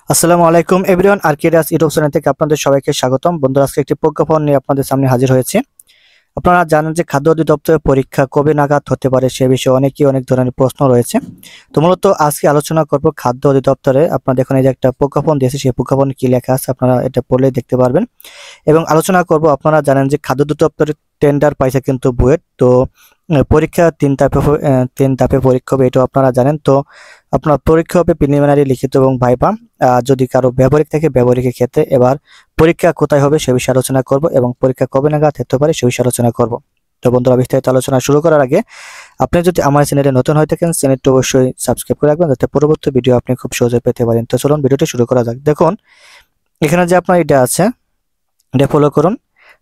আসসালামু আলাইকুম everyone, আরকেডাস YouTube channel থেকে আপনাদের সবাইকে স্বাগতম। বন্ধুরা, আজকে একটি প্রজ্ঞাপন নিয়ে আপনাদের সামনে হাজির হয়েছে। আপনারা জানেন যে খাদ্য অধিদপ্তরের পরীক্ষা কবে নাগাদ হতে পারে, সে বিষয়ে অনেক ধরনের প্রশ্ন রয়েছে। তো মূলত আজকে আলোচনা করব খাদ্য অধিদপ্তরে আপনারা দেখুন এই যে একটা প্রজ্ঞাপন দিয়েছে, সেই প্রজ্ঞাপনে কি লেখা আছে আপনারা এটা পড়লেই দেখতে পারবেন। এবং আলোচনা করব, আপনারা জানেন যে খাদ্য অধিদপ্তরের টেন্ডার পাইছে কিন্তু বুয়েট। তো পরীক্ষা তিন ধাপে পরীক্ষা হবে, এটাও আপনারা জানেন। তো আপনার পরীক্ষা হবে প্রিলিমিনারি, লিখিত এবং ভাইভা। যদি কারো ব্যবহারিক থাকে ব্যবহারিকের ক্ষেত্রে। এবার পরীক্ষা কোথায় হবে সে বিষয়ে আলোচনা করব এবং পরীক্ষা কবে নাগাদ হতে পারে সে বিষয়ে আলোচনা করব। তো বন্ধুরা, বিস্তারিত আলোচনা শুরু করার আগে আপনি যদি আমার চ্যানেলে নতুন হয়ে থাকেন, চ্যানেলটি অবশ্যই সাবস্ক্রাইব করে রাখবেন যাতে পরবর্তী ভিডিও আপনি খুব সহজে পেতে পারেন। তো চলুন ভিডিওটি শুরু করা যাক। দেখুন এখানে যে আপনার এটা আছে, এটা ফলো করুন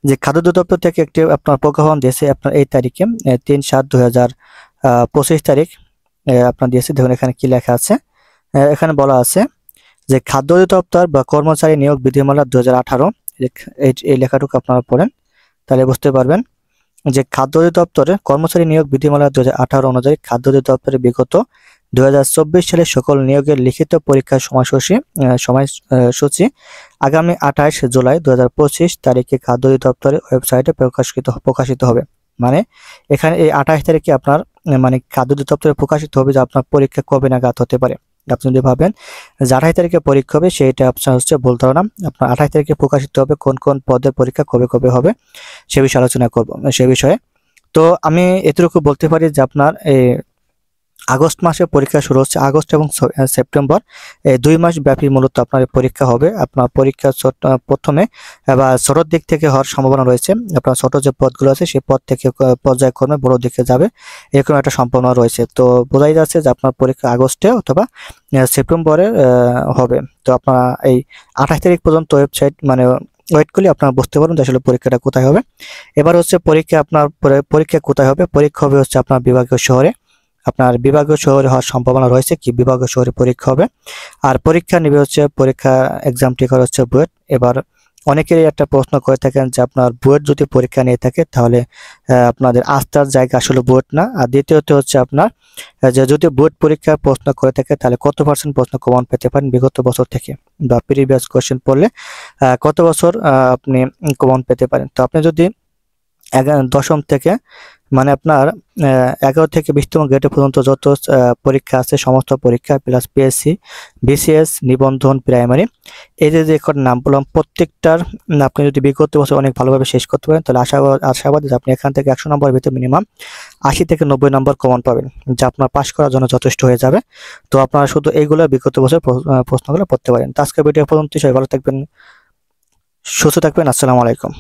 যে খাদ্য অধিদপ্তর থেকে একটি আপনার প্রজ্ঞাপন দিয়েছে আপনার এই তারিখে 3/7/2025 তারিখ আপনার দিয়েছে। দেখুন এখানে কি লেখা আছে। এখানে বলা আছে যে খাদ্য অধিদপ্তর বা কর্মচারী নিয়োগ বিধিমালা 2018, এই লেখাটুকু আপনারা পড়েন তাহলে বুঝতে পারবেন যে খাদ্য অধিদপ্তরের কর্মচারী নিয়োগ বিধিমালা 2018 অনুযায়ী খাদ্য অধিদপ্তরের বিগত 2024 সালের সকল নিয়োগের লিখিত পরীক্ষার সময়সূচি আগামী 28 জুলাই 2025 তারিখে খাদ্য অধিদপ্তরের ওয়েবসাইটে প্রকাশিত হবে। মানে এখানে এই 28 তারিখে আপনার মানে খাদ্য অধিদপ্তরে প্রকাশিত হবে যে আপনার পরীক্ষা কবে নাগাদ হতে পারে। আপনি যদি ভাবেন যে 28 তারিখে পরীক্ষা হবে, সেইটা আপনার হচ্ছে ভুল ধারণা। আপনার 28 তারিখে প্রকাশিত হবে কোন কোন পদের পরীক্ষা কবে হবে সে বিষয়ে আলোচনা করব সে বিষয়ে। তো আমি এতটুকু বলতে পারি যে আপনার আগস্ট মাসে পরীক্ষা শুরু হচ্ছে। আগস্ট এবং সেপ্টেম্বর এই 2 মাস ব্যাপী মূলত আপনার পরীক্ষা হবে। আপনার পরীক্ষা প্রথমে বা ছোট দিক থেকে হওয়ার সম্ভাবনা রয়েছে। আপনার ছোট যে পদগুলো আছে সেই পদ থেকে পর্যায়ক্রমে বড় দিকে যাবে, এরকম একটা সম্ভাবনা রয়েছে। তো বোঝাই যাচ্ছে যে আপনার পরীক্ষা আগস্টে অথবা সেপ্টেম্বরে হবে। তো আপনারা এই 28 তারিখ পর্যন্ত ওয়েবসাইট মানে ওয়েট করলে আপনারা বুঝতে পারবেন যে আসলে পরীক্ষাটা কোথায় হবে। এবার হচ্ছে পরীক্ষা কোথায় হবে। পরীক্ষা হবে হচ্ছে আপনার বিভাগীয় শহরে। আপনার বিভাগীয় শহরে হওয়ার সম্ভাবনা রয়েছে কি বিভাগীয় শহরে পরীক্ষা হবে। আর পরীক্ষা নেবে হচ্ছে এক্সাম টিকার হচ্ছে বুয়েট। এবার অনেকেরই একটা প্রশ্ন করে থাকেন যে আপনার বুয়েট যদি পরীক্ষা নিয়ে থাকে তাহলে আপনাদের আস্থার জায়গা আসলে বুয়েট না। আর দ্বিতীয়ত হচ্ছে আপনার যে যদি বুয়েট পরীক্ষা প্রশ্ন করে থাকে তাহলে কত % প্রশ্ন কমন পেতে পারেন বিগত বছর থেকে, বা প্রিভিয়াস কোয়েশ্চেন পড়লে কত বছর আপনি কমন পেতে পারেন। তো আপনি যদি দশম থেকে মানে আপনার 11 থেকে 20তম গ্রেডে পর্যন্ত যত পরীক্ষা আছে সমস্ত পরীক্ষা প্লাস পিএসসি, বিসিএস, নিবন্ধন, প্রাইমারি, এই যে কটা নাম বললাম প্রত্যেকটার আপনি যদি বিগত বছর অনেক ভালোভাবে শেষ করতে পারেন তাহলে আশাবাদী যে আপনি এখান থেকে 100 নম্বরের ভিতরে মিনিমাম 80 থেকে 90 নম্বর কমন পাবেন, যা আপনার পাস করার জন্য যথেষ্ট হয়ে যাবে। তো আপনারা শুধু এইগুলো বিগত বছর প্রশ্নগুলো পড়তে পারেন। তো আজকে ভিডিও পর্যন্ত সবাই ভালো থাকবেন, সুস্থ থাকবেন। আসসালামু আলাইকুম।